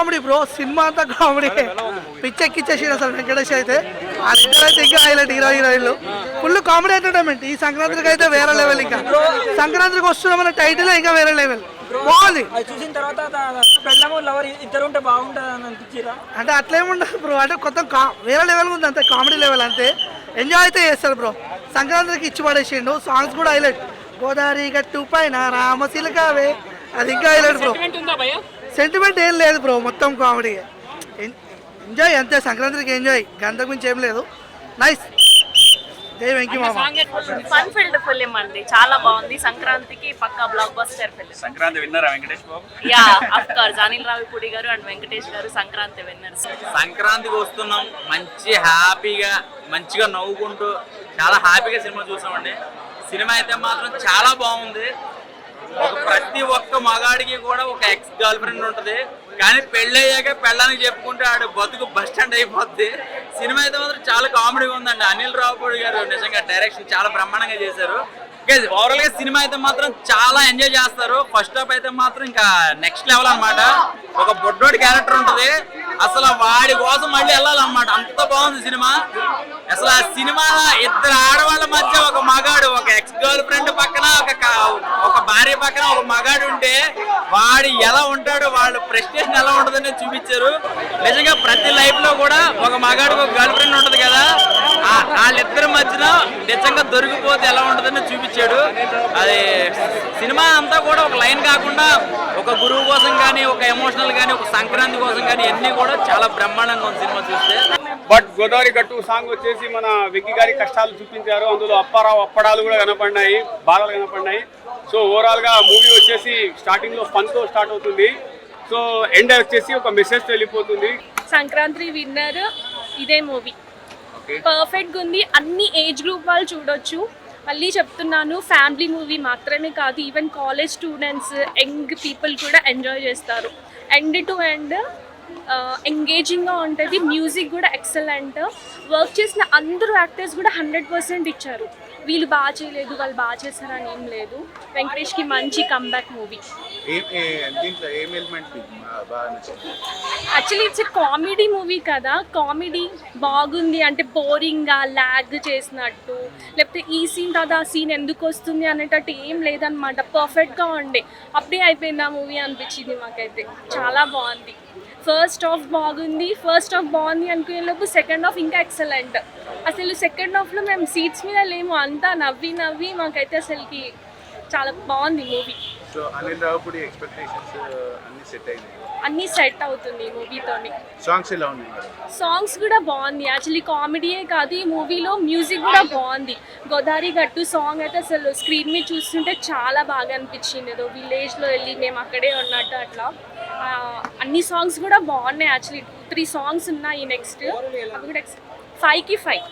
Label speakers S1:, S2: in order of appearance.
S1: Comedy bro, cinema అంతా comedy, పిచ్చెక్కిచ్చేసాడు అసలు వెంకటేష్ అయితే. వాళ్ళిద్దరైతే ఇంకా హైలైట్, హీరో హీరోయిన్లు ఫుల్ కామెడీ ఎంటర్టైన్మెంట్. ఈ సంక్రాంతికి అయితే వేరే లెవెల్. ఇంకా సంక్రాంతికి వస్తున్నామన్న టైటిల్ ఇంకా వేరే లెవెల్, బాగుంది.
S2: చూసిన తర్వాత పెళ్ళము లవర్ ఇద్దరు ఉంటే బాగుంటుంది అని అనిపించిరా?
S1: అంటే అట్లేముండదు బ్రో, అంటే కొత్త వేరే లెవెల్ ఉంది అంతే, కామెడీ లెవెల్ అంతే. ఎంజాయ్ అయితే చేస్తారు బ్రో. సంక్రాంతికి ఇచ్చి పడేసిండు. సాంగ్స్ కూడా హైలైట్. గోదావరి గట్టు పైన రామశిలకావే, అది ఇంకా హైలైట్ బ్రో. సెంటిమెంట్ ఏం లేదు బ్రో, మొత్తం కామెడీ. ఎంజాయ్ అంతే, సంక్రాంతికి ఎంజాయ్, గంటకు మించి ఏం లేదు. నైస్. జై వెంకీ మామ.
S3: ఫన్ ఫిల్డ్ ఫిలిం అండి, చాలా బాగుంది. సంక్రాంతికి పక్కా బ్లాక్ బస్టర్ ఫిలిం.
S4: సంక్రాంతి విన్నరా Venkatesh Babu?
S3: Yeah, of course Anil Ravipudi గారు అండ్ వెంకటేష్ గారు సంక్రాంతి విన్నర్స్.
S4: సంక్రాంతికి వస్తున్నాం, మంచి హ్యాపీగా మంచిగా నవ్వుకుంటూ చాలా హ్యాపీగా సినిమా చూసామండి. సినిమా అయితే మాత్రం చాలా బాగుంది. ప్రతి ఒక్క మగాడికి కూడా ఒక ఎక్స్ గర్ల్ ఫ్రెండ్ ఉంటుంది, కానీ పెళ్ళయ్యాక పెళ్ళానికి చెప్పుకుంటే ఆడు బతుకు బస్ స్టాండ్ అయిపోద్ది. సినిమా అయితే మాత్రం చాలా కామెడీగా ఉందండి. అనిల్ రావుపూడి గారు నిజంగా డైరెక్షన్ చాలా బ్రహ్మాండంగా చేశారు. ఓవరాల్ గా సినిమా అయితే మాత్రం చాలా ఎంజాయ్ చేస్తారు. ఫస్ట్ హాఫ్ అయితే మాత్రం ఇంకా నెక్స్ట్ లెవెల్ అన్నమాట. ఒక బొడ్డోడి క్యారెక్టర్ ఉంటుంది, అసలు వాడి కోసం మళ్ళీ వెళ్ళాలన్నమాట. అంత బాగుంది సినిమా. అసలు ఆ సినిమా ఇద్దరు ఆడవాళ్ళ మధ్య ఒక మగాడు, ఒక ఎక్స్ గర్ల్ ఫ్రెండ్ పక్కన ఒక భార్య పక్కన ఒక మగాడు ఉంటే వాడు ఎలా ఉంటాడు, వాళ్ళ ప్రెస్టేషన్ ఎలా ఉంటుందని చూపించారు. నిజంగా ప్రతి లైఫ్ లో కూడా ఒక మగాడికి ఒక గర్ల్ ఫ్రెండ్ ఉంటుంది కదా, వాళ్ళిద్దరి మధ్యన నిజంగా దొరికిపోతే ఎలా ఉంటుందని చూపించాడు. అది సినిమా అంతా కూడా ఒక లైన్ కాకుండా ఒక గురువు కోసం కానీ, ఒక ఎమోషనల్ కానీ, ఒక సంక్రాంతి కోసం కానీ అన్ని కూడా చాలా బ్రహ్మాండంగా ఉంది సినిమా చూస్తే.
S5: బట్ గోదావరి గట్టు సాంగ్ వచ్చేసి మన వెంకీ గారి కష్టాలు చూపించారు. అందులో అప్పారావు అప్పడాలు కూడా కనపడినాయి, బాధలు కనపడినాయి. సో ఓవరాల్ గా మూవీ వచ్చేసి స్టార్టింగ్ లో ఫన్ తో స్టార్ట్ అవుతుంది, సో ఎండ్ వచ్చేసి ఒక మెసేజ్ వెళ్ళిపోతుంది.
S6: సంక్రాంతి విన్నర్ ఇదే మూవీ, పర్ఫెక్ట్గా ఉంది. అన్ని ఏజ్ గ్రూప్ వాళ్ళు చూడొచ్చు. మళ్ళీ చెప్తున్నాను, ఫ్యామిలీ మూవీ మాత్రమే కాదు, even college students, young people కూడా ఎంజాయ్ చేస్తారు. ఎండ్ టు ఎండ్ ఎంగేజింగ్గా ఉంటుంది. మ్యూజిక్ కూడా ఎక్సలెంట్. వర్క్ చేసిన అందరూ యాక్టర్స్ కూడా 100% ఇచ్చారు. వీళ్ళు బాగా చేయలేదు, వాళ్ళు బాగా చేశారని ఏం లేదు. వెంకటేష్కి మంచి comeback movie. Actually it's comedy movie కదా, కామెడీ బాగుంది. అంటే బోరింగ్గా ల్యాగ్ చేసినట్టు, లేకపోతే ఈ సీన్ తర్వాత ఆ సీన్ ఎందుకు వస్తుంది అనేటట్టు ఏం లేదనమాట. పర్ఫెక్ట్గా ఉండే, అప్పుడే అయిపోయింది ఆ మూవీ అనిపించింది మాకైతే. చాలా బాగుంది. ఫస్ట్ హాఫ్ బాగుంది అనుకునేలోపు సెకండ్ హాఫ్ ఇంకా ఎక్సలెంట్. అసలు సెకండ్ హాఫ్లో మేము సీట్స్ మీద లేము, అంతా నవ్వి మాకైతే అసలుకి చాలా బాగుంది movie.
S7: So Anil Ravipudi expectations
S6: అన్నీ సెట్ అవుతుంది మూవీతోని.
S7: సాంగ్స్ ఎలా ఉన్నాయి?
S6: సాంగ్స్ కూడా బాగుంది. యాక్చువల్లీ కామెడీయే కాదు, ఈ మూవీలో మ్యూజిక్ కూడా బాగుంది. గోదావరి గట్టు సాంగ్ అయితే అసలు స్క్రీన్ మీద చూస్తుంటే చాలా బాగా అనిపించింది. ఏదో విలేజ్లో వెళ్ళి మేము అక్కడే ఉన్నట్టు అట్లా. అన్ని సాంగ్స్ కూడా బాగున్నాయి. యాక్చువల్లీ 3 సాంగ్స్ ఉన్నాయి నెక్స్ట్, అవి కూడా 5కి 5.